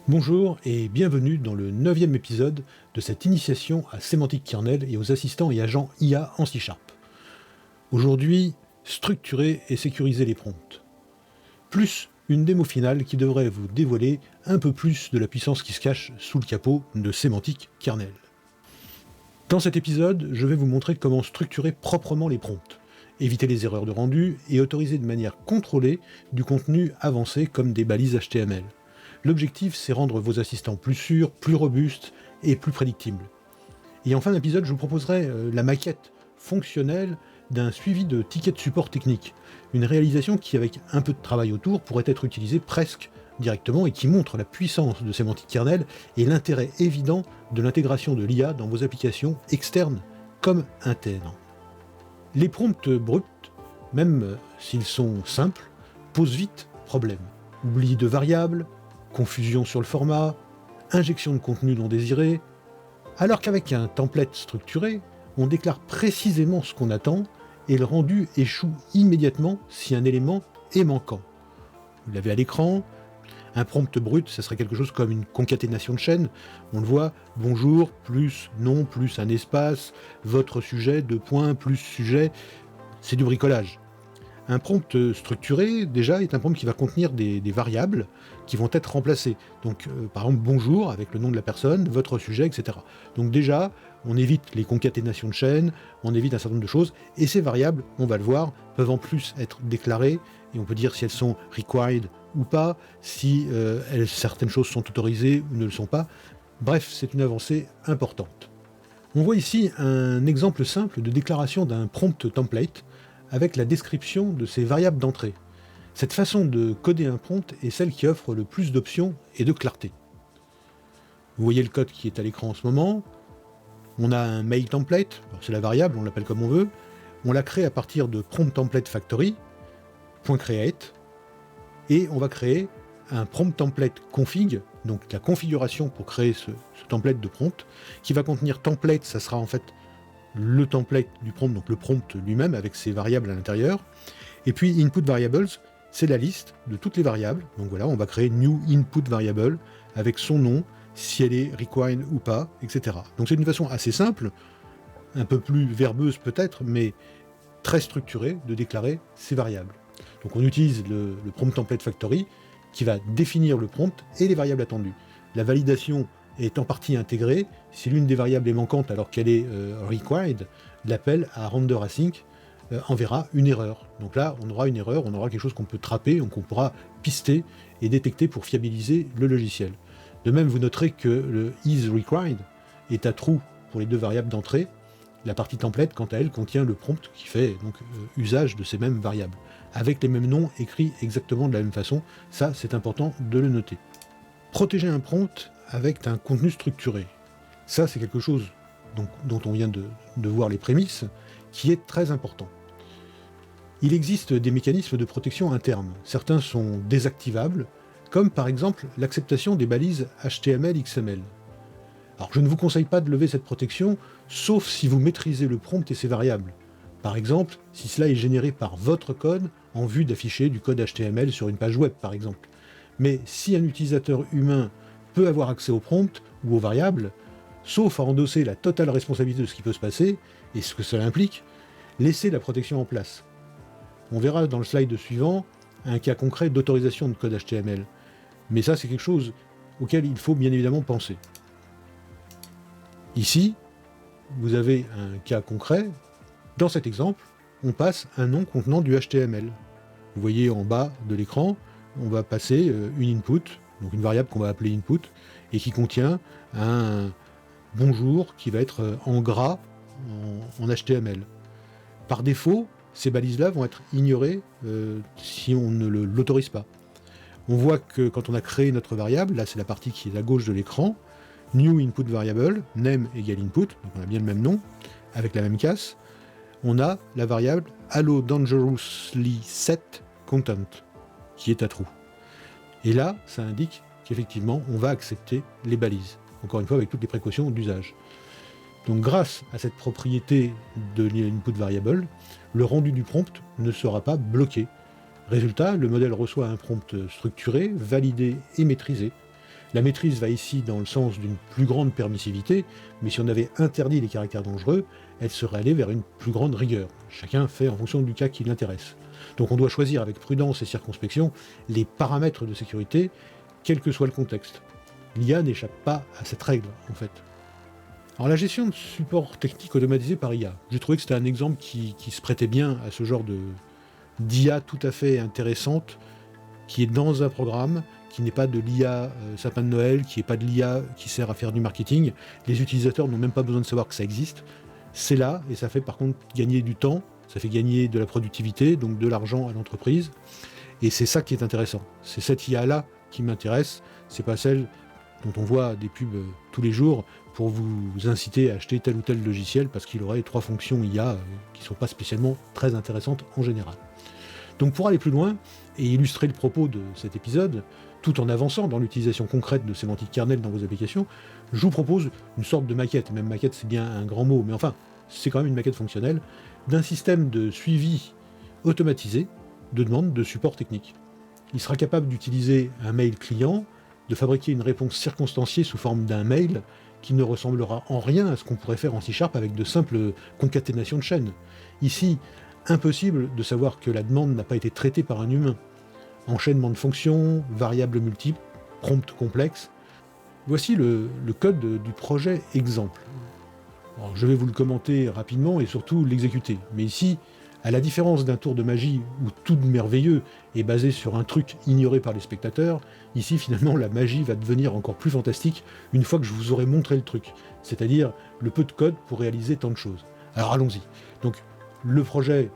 Bonjour et bienvenue dans le 9e épisode de cette initiation à Semantic Kernel et aux assistants et agents IA en C#. Aujourd'hui, structurer et sécuriser les prompts. Plus une démo finale qui devrait vous dévoiler un peu plus de la puissance qui se cache sous le capot de Semantic Kernel. Dans cet épisode, je vais vous montrer comment structurer proprement les prompts, éviter les erreurs de rendu et autoriser de manière contrôlée du contenu avancé comme des balises HTML. L'objectif, c'est rendre vos assistants plus sûrs, plus robustes et plus prédictibles. Et en fin d'épisode, je vous proposerai la maquette fonctionnelle d'un suivi de tickets de support technique. Une réalisation qui, avec un peu de travail autour, pourrait être utilisée presque directement et qui montre la puissance de Semantic Kernel et l'intérêt évident de l'intégration de l'IA dans vos applications externes comme internes. Les prompts bruts, même s'ils sont simples, posent vite problème. Oubli de variables, confusion sur le format, injection de contenu non désiré, alors qu'avec un template structuré, on déclare précisément ce qu'on attend et le rendu échoue immédiatement si un élément est manquant. Vous l'avez à l'écran, un prompt brut, ça serait quelque chose comme une concaténation de chaînes. On le voit, bonjour, plus nom, plus un espace, votre sujet, deux points, plus sujet, c'est du bricolage. Un prompt structuré, déjà, est un prompt qui va contenir des variables qui vont être remplacées. Donc, par exemple, bonjour, avec le nom de la personne, votre sujet, etc. Donc déjà, on évite les concaténations de chaînes, on évite un certain nombre de choses, et ces variables, on va le voir, peuvent en plus être déclarées, et on peut dire si elles sont required ou pas, si certaines choses sont autorisées ou ne le sont pas. Bref, c'est une avancée importante. On voit ici un exemple simple de déclaration d'un prompt template, avec la description de ces variables d'entrée. Cette façon de coder un prompt est celle qui offre le plus d'options et de clarté. Vous voyez le code qui est à l'écran en ce moment. On a un mail template, c'est la variable, on l'appelle comme on veut. On l'a créé à partir de prompt template factory, .create, et on va créer un prompt template config, donc la configuration pour créer ce template de prompt, qui va contenir template, ça sera en fait le template du prompt, donc le prompt lui-même avec ses variables à l'intérieur. Et puis input variables, c'est la liste de toutes les variables. Donc voilà, on va créer new input variable avec son nom, si elle est required ou pas, etc. Donc c'est une façon assez simple, un peu plus verbeuse peut-être, mais très structurée de déclarer ces variables. Donc on utilise le prompt template factory qui va définir le prompt et les variables attendues. La validation est en partie intégrée. Si l'une des variables est manquante alors qu'elle est required, l'appel à render async enverra une erreur. Donc là, on aura une erreur, on aura quelque chose qu'on peut trapper, qu'on pourra pister et détecter pour fiabiliser le logiciel. De même, vous noterez que le is required est à true pour les deux variables d'entrée. La partie template, quant à elle, contient le prompt qui fait donc usage de ces mêmes variables, avec les mêmes noms écrits exactement de la même façon. Ça, c'est important de le noter. Protéger un prompt avec un contenu structuré. Ça, c'est quelque chose dont on vient de voir les prémices, qui est très important. Il existe des mécanismes de protection internes. Certains sont désactivables, comme par exemple l'acceptation des balises HTML, XML. Alors, je ne vous conseille pas de lever cette protection, sauf si vous maîtrisez le prompt et ses variables. Par exemple, si cela est généré par votre code en vue d'afficher du code HTML sur une page web, par exemple. Mais si un utilisateur humain peut avoir accès au prompt ou aux variables, sauf à endosser la totale responsabilité de ce qui peut se passer, et ce que cela implique, laissez la protection en place. On verra dans le slide suivant un cas concret d'autorisation de code HTML. Mais ça, c'est quelque chose auquel il faut bien évidemment penser. Ici, vous avez un cas concret. Dans cet exemple, on passe un nom contenant du HTML. Vous voyez en bas de l'écran, on va passer une input, donc une variable qu'on va appeler input, et qui contient un bonjour qui va être en gras en HTML. Par défaut, ces balises-là vont être ignorées si on ne l'autorise pas. On voit que quand on a créé notre variable, là c'est la partie qui est à gauche de l'écran, new input variable, name égale input, donc on a bien le même nom, avec la même casse, on a la variable allow dangerously set content, qui est à true. Et là, ça indique qu'effectivement, on va accepter les balises. Encore une fois, avec toutes les précautions d'usage. Donc grâce à cette propriété de l'input variable, le rendu du prompt ne sera pas bloqué. Résultat, le modèle reçoit un prompt structuré, validé et maîtrisé. La maîtrise va ici dans le sens d'une plus grande permissivité, mais si on avait interdit les caractères dangereux, elle serait allée vers une plus grande rigueur. Chacun fait en fonction du cas qui l'intéresse. Donc on doit choisir avec prudence et circonspection les paramètres de sécurité, quel que soit le contexte. L'IA n'échappe pas à cette règle, en fait. Alors la gestion de support technique automatisé par IA, j'ai trouvé que c'était un exemple qui se prêtait bien à ce genre d'IA tout à fait intéressante, qui est dans un programme, qui n'est pas de l'IA sapin de Noël, qui n'est pas de l'IA qui sert à faire du marketing. Les utilisateurs n'ont même pas besoin de savoir que ça existe. C'est là, et ça fait par contre gagner du temps, ça fait gagner de la productivité, donc de l'argent à l'entreprise. Et c'est ça qui est intéressant. C'est cette IA-là qui m'intéresse, c'est pas celle dont on voit des pubs tous les jours pour vous inciter à acheter tel ou tel logiciel parce qu'il aurait 3 fonctions IA qui ne sont pas spécialement très intéressantes en général. Donc pour aller plus loin et illustrer le propos de cet épisode, tout en avançant dans l'utilisation concrète de sémantique kernel dans vos applications, je vous propose une sorte de maquette, même maquette c'est bien un grand mot, mais enfin, c'est quand même une maquette fonctionnelle, d'un système de suivi automatisé de demande de support technique. Il sera capable d'utiliser un mail client, de fabriquer une réponse circonstanciée sous forme d'un mail qui ne ressemblera en rien à ce qu'on pourrait faire en C# avec de simples concaténations de chaînes. Ici, impossible de savoir que la demande n'a pas été traitée par un humain. Enchaînement de fonctions, variables multiples, prompt complexe. Voici le code du projet exemple. Alors, je vais vous le commenter rapidement et surtout l'exécuter. Mais ici, à la différence d'un tour de magie où tout de merveilleux est basé sur un truc ignoré par les spectateurs, ici finalement la magie va devenir encore plus fantastique une fois que je vous aurai montré le truc, c'est-à-dire le peu de code pour réaliser tant de choses. Alors allons-y. Donc le projet,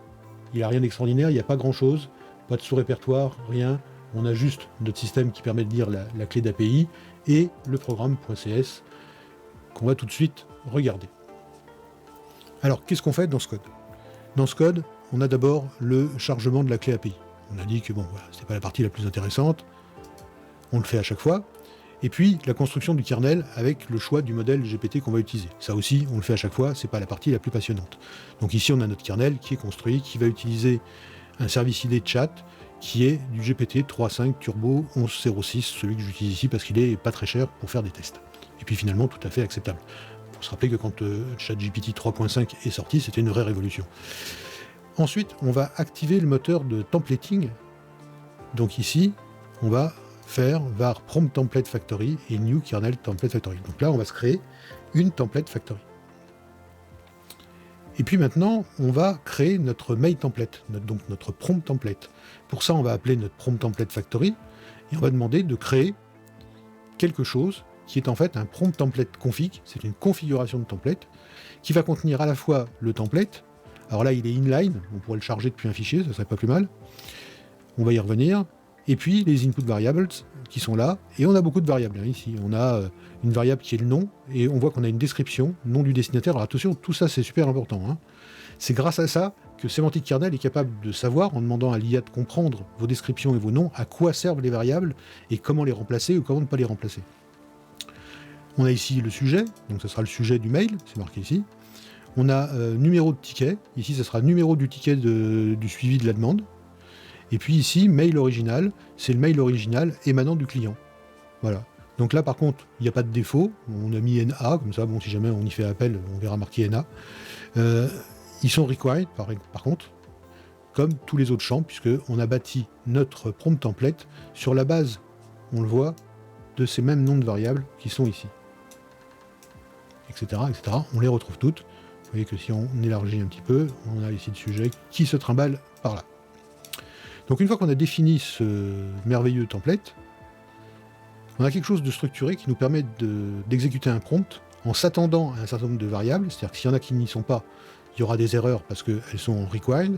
il n'a rien d'extraordinaire, il n'y a pas grand-chose, pas de sous-répertoire, rien, on a juste notre système qui permet de lire la clé d'API et le programme.cs qu'on va tout de suite regarder. Alors qu'est-ce qu'on fait dans ce code ? Dans ce code, on a d'abord le chargement de la clé API. On a dit que bon, voilà, c'est pas la partie la plus intéressante, on le fait à chaque fois. Et puis la construction du kernel avec le choix du modèle GPT qu'on va utiliser. Ça aussi, on le fait à chaque fois, c'est pas la partie la plus passionnante. Donc ici, on a notre kernel qui est construit, qui va utiliser un service ID chat qui est du GPT 3.5 Turbo 11.06, celui que j'utilise ici parce qu'il est pas très cher pour faire des tests. Et puis finalement, tout à fait acceptable. Il faut se rappeler que quand ChatGPT 3.5 est sorti, c'était une vraie révolution. Ensuite, on va activer le moteur de templating. Donc ici, on va faire var prompt template factory et new kernel template factory. Donc là, on va se créer une template factory. Et puis maintenant, on va créer notre mail template, donc notre prompt template. Pour ça, on va appeler notre prompt template factory et on va demander de créer quelque chose qui est en fait un prompt template config, c'est une configuration de template, qui va contenir à la fois le template, alors là il est inline, on pourrait le charger depuis un fichier, ça serait pas plus mal, on va y revenir, et puis les input variables qui sont là, et on a beaucoup de variables, hein, ici, on a une variable qui est le nom, et on voit qu'on a une description, nom du destinataire, alors attention, tout ça c'est super important, hein. C'est grâce à ça que Semantic Kernel est capable de savoir, en demandant à l'IA de comprendre vos descriptions et vos noms, à quoi servent les variables, et comment les remplacer ou comment ne pas les remplacer. On a ici le sujet, donc ce sera le sujet du mail, c'est marqué ici. On a numéro de ticket, ici ce sera numéro du ticket du suivi de la demande. Et puis ici, mail original, c'est le mail original émanant du client. Voilà. Donc là par contre, il n'y a pas de défaut, on a mis NA, comme ça, bon, si jamais on y fait appel, on verra marqué NA. Ils sont required par contre, comme tous les autres champs, puisqu'on a bâti notre prompt template sur la base, on le voit, de ces mêmes noms de variables qui sont ici. Etc., etc. On les retrouve toutes. Vous voyez que si on élargit un petit peu, on a ici le sujet qui se trimballe par là. Donc une fois qu'on a défini ce merveilleux template, on a quelque chose de structuré qui nous permet d'exécuter un prompt en s'attendant à un certain nombre de variables, c'est-à-dire que s'il y en a qui n'y sont pas, il y aura des erreurs parce qu'elles sont en required.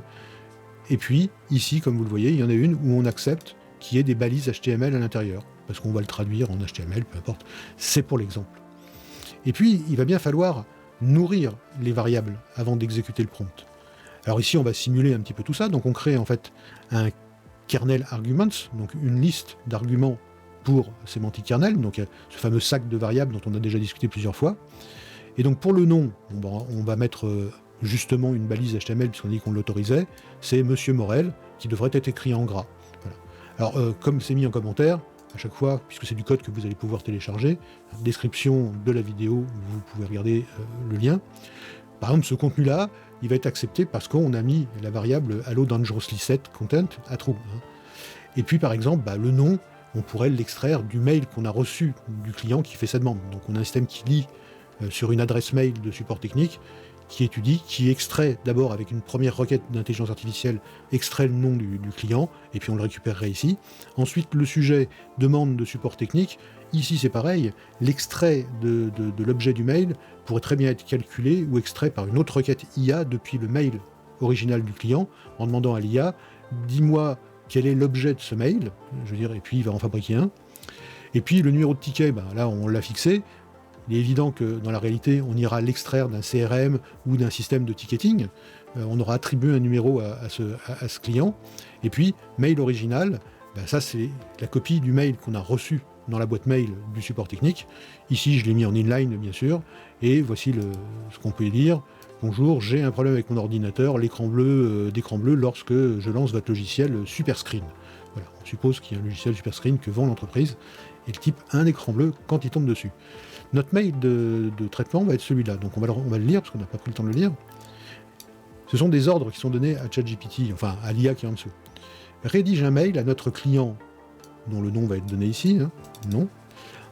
Et puis, ici, comme vous le voyez, il y en a une où on accepte qu'il y ait des balises HTML à l'intérieur, parce qu'on va le traduire en HTML, peu importe. C'est pour l'exemple. Et puis, il va bien falloir nourrir les variables avant d'exécuter le prompt. Alors ici, on va simuler un petit peu tout ça. Donc on crée en fait un kernel arguments, donc une liste d'arguments pour Semantic Kernel, donc ce fameux sac de variables dont on a déjà discuté plusieurs fois. Et donc pour le nom, on va mettre justement une balise HTML, puisqu'on a dit qu'on l'autorisait, c'est Monsieur Morel, qui devrait être écrit en gras. Voilà. Alors comme c'est mis en commentaire, à chaque fois, puisque c'est du code que vous allez pouvoir télécharger. Description de la vidéo, vous pouvez regarder le lien. Par exemple, ce contenu-là, il va être accepté parce qu'on a mis la variable Hello Dangerously Set Content à true. Et puis, par exemple, le nom, on pourrait l'extraire du mail qu'on a reçu du client qui fait sa demande. Donc, on a un système qui lit sur une adresse mail de support technique, qui étudie, qui extrait d'abord avec une première requête d'intelligence artificielle, extrait le nom du client, et puis on le récupérerait ici. Ensuite, le sujet demande de support technique. Ici, c'est pareil, l'extrait de l'objet du mail pourrait très bien être calculé ou extrait par une autre requête IA depuis le mail original du client, en demandant à l'IA, dis-moi quel est l'objet de ce mail, je veux dire, et puis il va en fabriquer un. Et puis le numéro de ticket, là on l'a fixé. Il est évident que dans la réalité, on ira l'extraire d'un CRM ou d'un système de ticketing. On aura attribué un numéro à ce client. Et puis, mail original, ça c'est la copie du mail qu'on a reçu dans la boîte mail du support technique. Ici, je l'ai mis en inline, bien sûr. Et voici ce qu'on peut lire. Bonjour, j'ai un problème avec mon ordinateur, d'écran bleu lorsque je lance votre logiciel Superscreen. Voilà, on suppose qu'il y a un logiciel Superscreen que vend l'entreprise. Et le type un écran bleu quand il tombe dessus. Notre mail de traitement va être celui-là, donc on va le lire, parce qu'on n'a pas pris le temps de le lire. Ce sont des ordres qui sont donnés à ChatGPT, enfin à l'IA qui est en dessous. Rédige un mail à notre client, dont le nom va être donné ici, nom.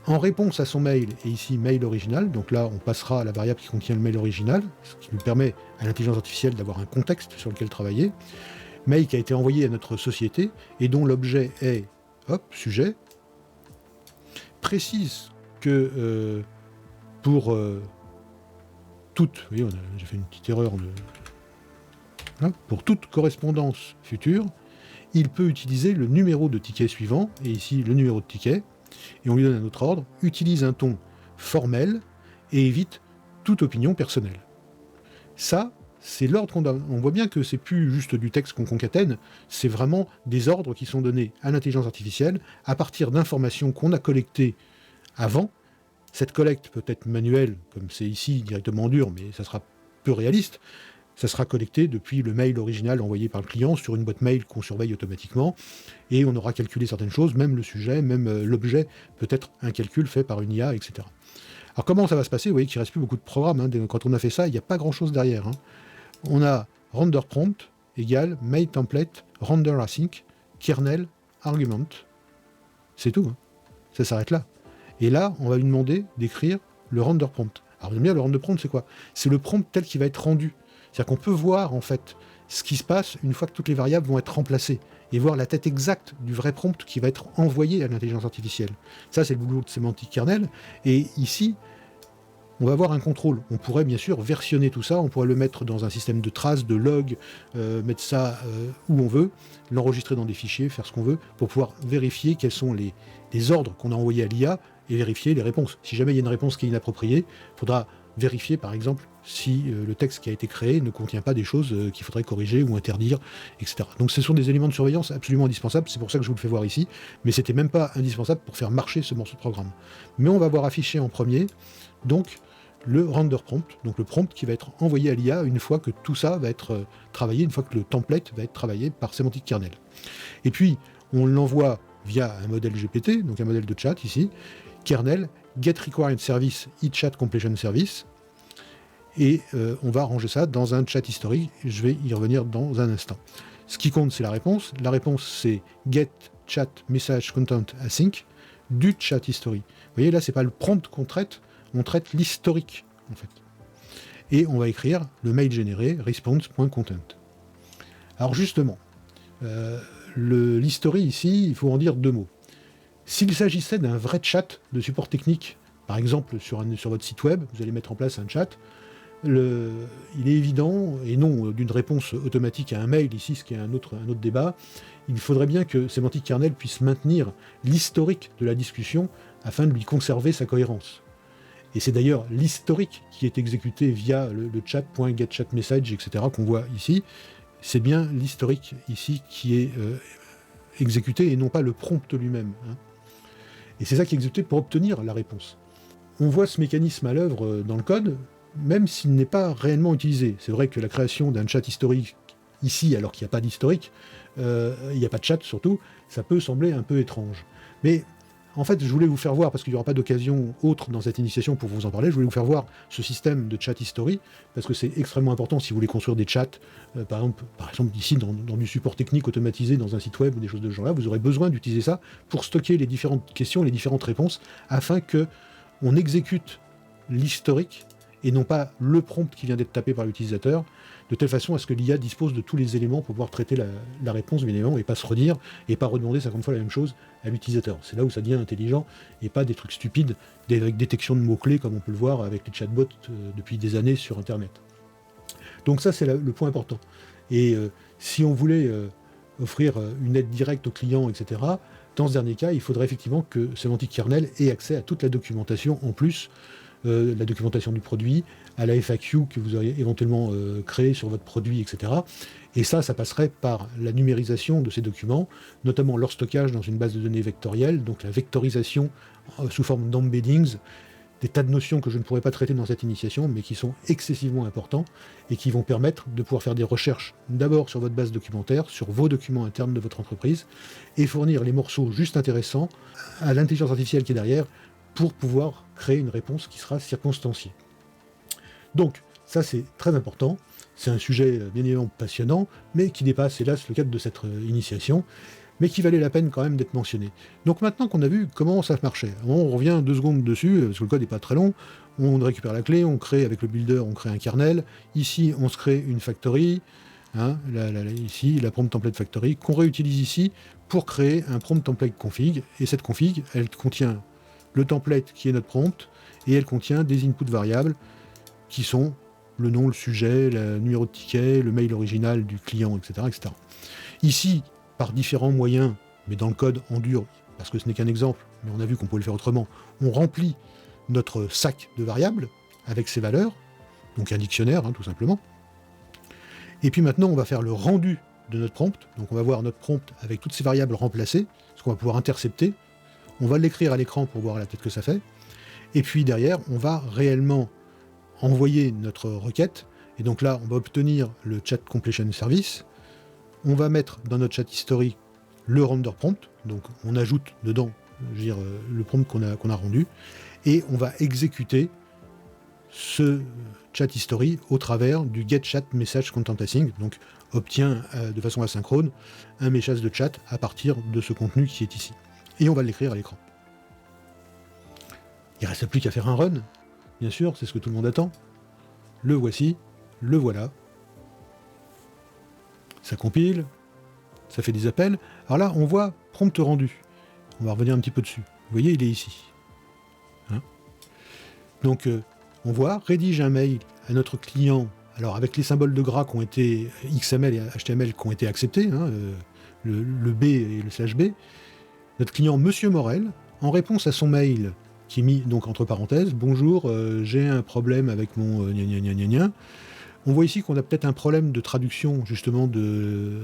En réponse à son mail, et ici mail original, donc là on passera à la variable qui contient le mail original, ce qui lui permet à l'intelligence artificielle d'avoir un contexte sur lequel travailler. Mail qui a été envoyé à notre société, et dont l'objet est, sujet, précise que pour toute, vous voyez, j'ai fait une petite erreur pour toute correspondance future, il peut utiliser le numéro de ticket suivant, et ici le numéro de ticket, et on lui donne un autre ordre, utilise un ton formel et évite toute opinion personnelle. Ça, c'est l'ordre qu'on donne. On voit bien que c'est plus juste du texte qu'on concatène, c'est vraiment des ordres qui sont donnés à l'intelligence artificielle à partir d'informations qu'on a collectées avant. Cette collecte peut être manuelle, comme c'est ici directement en dur, mais ça sera peu réaliste. Ça sera collecté depuis le mail original envoyé par le client sur une boîte mail qu'on surveille automatiquement, et on aura calculé certaines choses, même le sujet, même l'objet, peut-être un calcul fait par une IA, etc. Alors comment ça va se passer? Vous voyez qu'il ne reste plus beaucoup de programmes. Quand on a fait ça, il n'y a pas grand-chose derrière. On a render prompt égale mail template render async kernel argument. C'est tout. Ça s'arrête là. Et là, on va lui demander d'écrire le render prompt. Alors vous allez me dire, le render prompt, c'est quoi? C'est le prompt tel qu'il va être rendu. C'est-à-dire qu'on peut voir, en fait, ce qui se passe une fois que toutes les variables vont être remplacées, et voir la tête exacte du vrai prompt qui va être envoyé à l'intelligence artificielle. Ça, c'est le boulot de Semantic Kernel. Et ici, on va avoir un contrôle. On pourrait bien sûr versionner tout ça, on pourrait le mettre dans un système de traces, de log, mettre ça où on veut, l'enregistrer dans des fichiers, faire ce qu'on veut, pour pouvoir vérifier quels sont les ordres qu'on a envoyés à l'IA et vérifier les réponses. Si jamais il y a une réponse qui est inappropriée, il faudra vérifier par exemple si le texte qui a été créé ne contient pas des choses qu'il faudrait corriger ou interdire, etc. Donc ce sont des éléments de surveillance absolument indispensables, c'est pour ça que je vous le fais voir ici, mais c'était même pas indispensable pour faire marcher ce morceau de programme. Mais on va voir affiché en premier, donc le render prompt, donc le prompt qui va être envoyé à l'IA une fois que tout ça va être travaillé, une fois que le template va être travaillé par Semantic Kernel. Et puis on l'envoie via un modèle GPT, donc un modèle de chat ici, kernel get required service eChat completion service, et on va ranger ça dans un chat historique. Je vais y revenir dans un instant. Ce qui compte, c'est la réponse. La réponse, c'est get chat message content async du chat history. Vous voyez, là, c'est pas le prompt qu'on traite, on traite l'historique, en fait. Et on va écrire le mail généré response.content. Alors justement, l'history ici, il faut en dire deux mots. S'il s'agissait d'un vrai chat de support technique, par exemple sur votre site web, vous allez mettre en place un chat, il est évident, et non d'une réponse automatique à un mail, ici ce qui est un autre débat, il faudrait bien que Semantic Kernel puisse maintenir l'historique de la discussion afin de lui conserver sa cohérence. Et c'est d'ailleurs l'historique qui est exécuté via le chat.getChatMessage, etc. qu'on voit ici. C'est bien l'historique ici qui est exécuté et non pas le prompt lui-même. Et c'est ça qui est exécuté pour obtenir la réponse. On voit ce mécanisme à l'œuvre dans le code, même s'il n'est pas réellement utilisé. C'est vrai que la création d'un chat historique ici, alors qu'il n'y a pas d'historique, il n'y a pas de chat surtout, ça peut sembler un peu étrange. Mais En fait, je voulais vous faire voir, parce qu'il n'y aura pas d'occasion autre dans cette initiation pour vous en parler, je voulais vous faire voir ce système de chat history, parce que c'est extrêmement important si vous voulez construire des chats, par exemple ici dans du support technique automatisé dans un site web ou des choses de ce genre-là, vous aurez besoin d'utiliser ça pour stocker les différentes questions, les différentes réponses, afin que on exécute l'historique et non pas le prompt qui vient d'être tapé par l'utilisateur, de telle façon à ce que l'IA dispose de tous les éléments pour pouvoir traiter la réponse, bien évidemment, et pas se redire, et pas redemander 50 fois la même chose à l'utilisateur. C'est là où ça devient intelligent, et pas des trucs stupides, avec détection de mots-clés, comme on peut le voir avec les chatbots depuis des années sur Internet. Donc ça, c'est le point important. Et si on voulait offrir une aide directe aux clients, etc., dans ce dernier cas, il faudrait effectivement que Semantic Kernel ait accès à toute la documentation en plus, la documentation du produit, à la FAQ que vous auriez éventuellement créée sur votre produit, etc. Et ça passerait par la numérisation de ces documents, notamment leur stockage dans une base de données vectorielle, donc la vectorisation sous forme d'embeddings, des tas de notions que je ne pourrais pas traiter dans cette initiation, mais qui sont excessivement importants et qui vont permettre de pouvoir faire des recherches d'abord sur votre base documentaire, sur vos documents internes de votre entreprise, et fournir les morceaux juste intéressants à l'intelligence artificielle qui est derrière pour pouvoir créer une réponse qui sera circonstanciée. Donc, ça c'est très important, c'est un sujet bien évidemment passionnant, mais qui dépasse hélas le cadre de cette initiation, mais qui valait la peine quand même d'être mentionné. Donc maintenant qu'on a vu comment ça marchait, on revient 2 secondes dessus, parce que le code n'est pas très long, on récupère la clé, on crée avec le builder, on crée un kernel, ici on se crée une factory, ici la prompt template factory, qu'on réutilise ici pour créer un prompt template config, et cette config, elle contient le template qui est notre prompt, et elle contient des inputs variables qui sont le nom, le sujet, le numéro de ticket, le mail original du client, etc. etc. Ici, par différents moyens, mais dans le code en dur, parce que ce n'est qu'un exemple, mais on a vu qu'on pouvait le faire autrement, on remplit notre sac de variables avec ces valeurs, donc un dictionnaire, tout simplement. Et puis maintenant, on va faire le rendu de notre prompt, donc on va voir notre prompt avec toutes ces variables remplacées, ce qu'on va pouvoir intercepter, on va l'écrire à l'écran pour voir la tête que ça fait, et puis derrière, on va réellement envoyer notre requête, et donc là, on va obtenir le chat completion service, on va mettre dans notre chat history le render prompt, donc on ajoute dedans, le prompt qu'on a rendu, et on va exécuter ce chat history au travers du get chat message content passing, donc obtient de façon asynchrone un message de chat à partir de ce contenu qui est ici. Et on va l'écrire à l'écran. Il ne reste plus qu'à faire un run, bien sûr, c'est ce que tout le monde attend. Le voici, le voilà. Ça compile, ça fait des appels. Alors là, on voit prompt rendu. On va revenir un petit peu dessus. Vous voyez, il est ici. Donc, on voit, rédige un mail à notre client, alors avec les symboles de gras qui ont été, XML et HTML qui ont été acceptés, le B et le /B, notre client Monsieur Morel, en réponse à son mail, qui est mis donc entre parenthèses, bonjour, j'ai un problème avec mon On voit ici qu'on a peut-être un problème de traduction justement de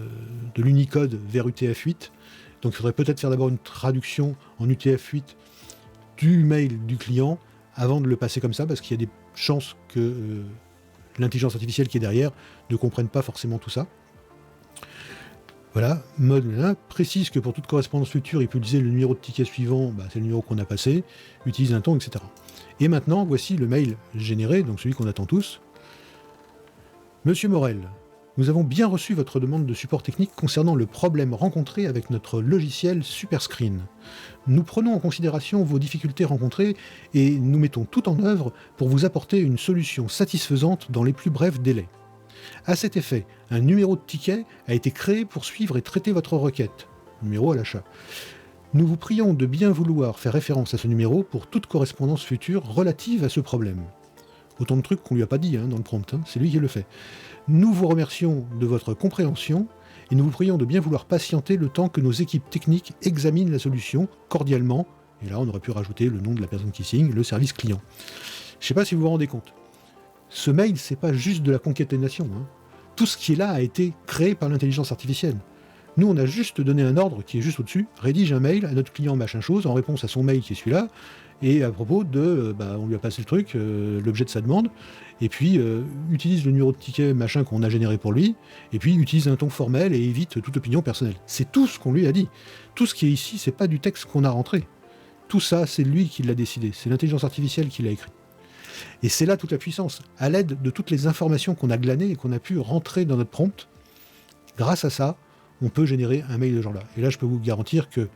l'Unicode vers UTF-8. Donc il faudrait peut-être faire d'abord une traduction en UTF-8 du mail du client avant de le passer comme ça, parce qu'il y a des chances que l'intelligence artificielle qui est derrière ne comprenne pas forcément tout ça. Voilà, mode 1 précise que pour toute correspondance future, il peut utiliser le numéro de ticket suivant, c'est le numéro qu'on a passé, utilise un ton, etc. Et maintenant, voici le mail généré, donc celui qu'on attend tous. Monsieur Morel, nous avons bien reçu votre demande de support technique concernant le problème rencontré avec notre logiciel Superscreen. Nous prenons en considération vos difficultés rencontrées et nous mettons tout en œuvre pour vous apporter une solution satisfaisante dans les plus brefs délais. À cet effet, un numéro de ticket a été créé pour suivre et traiter votre requête. Numéro à l'achat. Nous vous prions de bien vouloir faire référence à ce numéro pour toute correspondance future relative à ce problème. Autant de trucs qu'on lui a pas dit dans le prompt, c'est lui qui le fait. Nous vous remercions de votre compréhension et nous vous prions de bien vouloir patienter le temps que nos équipes techniques examinent la solution cordialement. Et là, on aurait pu rajouter le nom de la personne qui signe, le service client. Je ne sais pas si vous vous rendez compte. Ce mail, c'est pas juste de la concaténation. Tout ce qui est là a été créé par l'intelligence artificielle. Nous, on a juste donné un ordre qui est juste au-dessus, rédige un mail à notre client machin chose en réponse à son mail qui est celui-là, et à propos de, on lui a passé le truc, l'objet de sa demande, et puis utilise le numéro de ticket machin qu'on a généré pour lui, et puis utilise un ton formel et évite toute opinion personnelle. C'est tout ce qu'on lui a dit. Tout ce qui est ici, c'est pas du texte qu'on a rentré. Tout ça, c'est lui qui l'a décidé, c'est l'intelligence artificielle qui l'a écrit. Et c'est là toute la puissance. À l'aide de toutes les informations qu'on a glanées et qu'on a pu rentrer dans notre prompt, grâce à ça, on peut générer un mail de ce genre-là. Et là, je peux vous garantir que,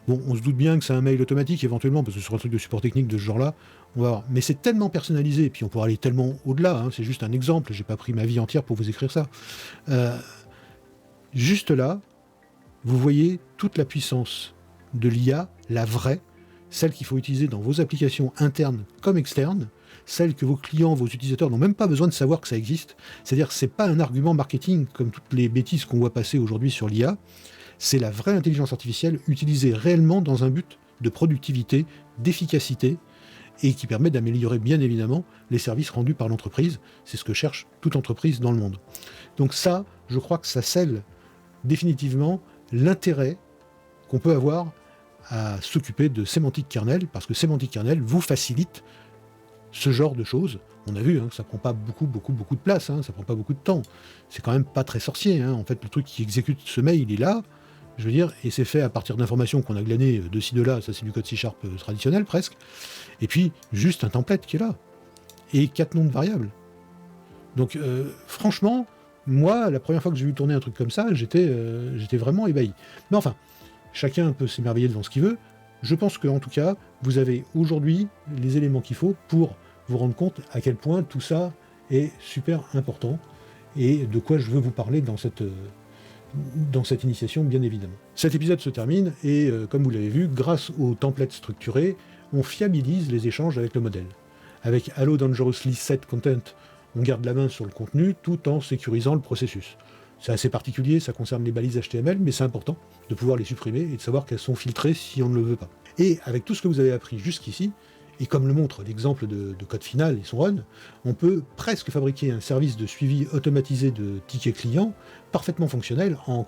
bon, on se doute bien que c'est un mail automatique éventuellement, parce que sur un truc de support technique de ce genre-là, on va voir. Mais c'est tellement personnalisé, et puis on pourra aller tellement au-delà, hein, c'est juste un exemple, j'ai pas pris ma vie entière pour vous écrire ça. Juste là, vous voyez toute la puissance de l'IA, la vraie, celle qu'il faut utiliser dans vos applications internes comme externes, celle que vos clients, vos utilisateurs n'ont même pas besoin de savoir que ça existe. C'est-à-dire que ce n'est pas un argument marketing comme toutes les bêtises qu'on voit passer aujourd'hui sur l'IA, c'est la vraie intelligence artificielle utilisée réellement dans un but de productivité, d'efficacité, et qui permet d'améliorer bien évidemment les services rendus par l'entreprise. C'est ce que cherche toute entreprise dans le monde. Donc ça, je crois que ça scelle définitivement l'intérêt qu'on peut avoir à s'occuper de Semantic Kernel, parce que Semantic Kernel vous facilite ce genre de choses. On a vu, hein, ça prend pas beaucoup de place, hein, ça prend pas beaucoup de temps. C'est quand même pas très sorcier. Hein. En fait, le truc qui exécute ce mail, il est là, je veux dire, et c'est fait à partir d'informations qu'on a glanées de ci, de là, ça c'est du code C# traditionnel presque, et puis juste un template qui est là, et 4 noms de variables. Donc franchement, moi, la première fois que j'ai vu tourner un truc comme ça, j'étais vraiment ébahi. Mais enfin, chacun peut s'émerveiller devant ce qu'il veut. Je pense qu'en tout cas, vous avez aujourd'hui les éléments qu'il faut pour vous rendre compte à quel point tout ça est super important et de quoi je veux vous parler dans cette initiation, bien évidemment. Cet épisode se termine et, comme vous l'avez vu, grâce aux templates structurés, on fiabilise les échanges avec le modèle. Avec Hello Dangerously Set Content, on garde la main sur le contenu tout en sécurisant le processus. C'est assez particulier, ça concerne les balises HTML, mais c'est important de pouvoir les supprimer et de savoir qu'elles sont filtrées si on ne le veut pas. Et avec tout ce que vous avez appris jusqu'ici, et comme le montre l'exemple de code final et son run, on peut presque fabriquer un service de suivi automatisé de tickets clients parfaitement fonctionnel en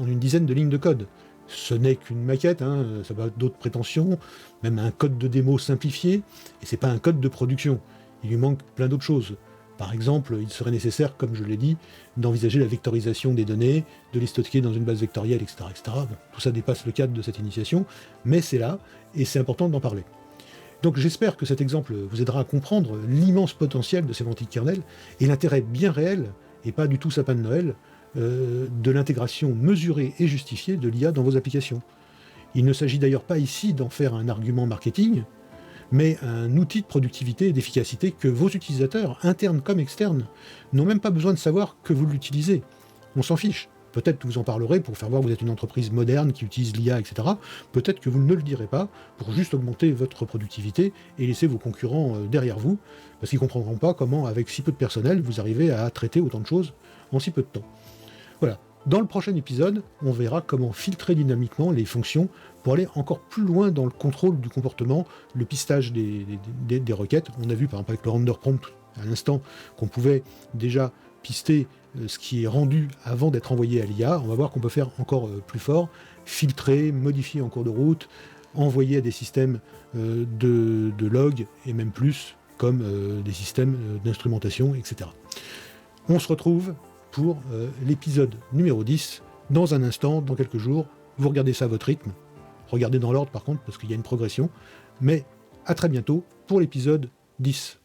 une dizaine de lignes de code. Ce n'est qu'une maquette, hein, ça va d'autres prétentions, même un code de démo simplifié, et c'est pas un code de production. Il lui manque plein d'autres choses. Par exemple, il serait nécessaire, comme je l'ai dit, d'envisager la vectorisation des données, de les stocker dans une base vectorielle, etc. etc. Bon, tout ça dépasse le cadre de cette initiation, mais c'est là, et c'est important d'en parler. Donc j'espère que cet exemple vous aidera à comprendre l'immense potentiel de Semantic Kernel et l'intérêt bien réel, et pas du tout sapin de Noël, de l'intégration mesurée et justifiée de l'IA dans vos applications. Il ne s'agit d'ailleurs pas ici d'en faire un argument marketing, mais un outil de productivité et d'efficacité que vos utilisateurs, internes comme externes, n'ont même pas besoin de savoir que vous l'utilisez. On s'en fiche. Peut-être que vous en parlerez pour faire voir que vous êtes une entreprise moderne qui utilise l'IA, etc. Peut-être que vous ne le direz pas pour juste augmenter votre productivité et laisser vos concurrents derrière vous, parce qu'ils ne comprendront pas comment, avec si peu de personnel, vous arrivez à traiter autant de choses en si peu de temps. Voilà. Dans le prochain épisode, on verra comment filtrer dynamiquement les fonctions pour aller encore plus loin dans le contrôle du comportement, le pistage des requêtes. On a vu par exemple avec le render prompt à l'instant qu'on pouvait déjà pister ce qui est rendu avant d'être envoyé à l'IA. On va voir qu'on peut faire encore plus fort, filtrer, modifier en cours de route, envoyer à des systèmes de log et même plus, comme des systèmes d'instrumentation, etc. On se retrouve pour l'épisode numéro 10, dans un instant, dans quelques jours. Vous regardez ça à votre rythme. Regardez dans l'ordre par contre, parce qu'il y a une progression. Mais à très bientôt pour l'épisode 10.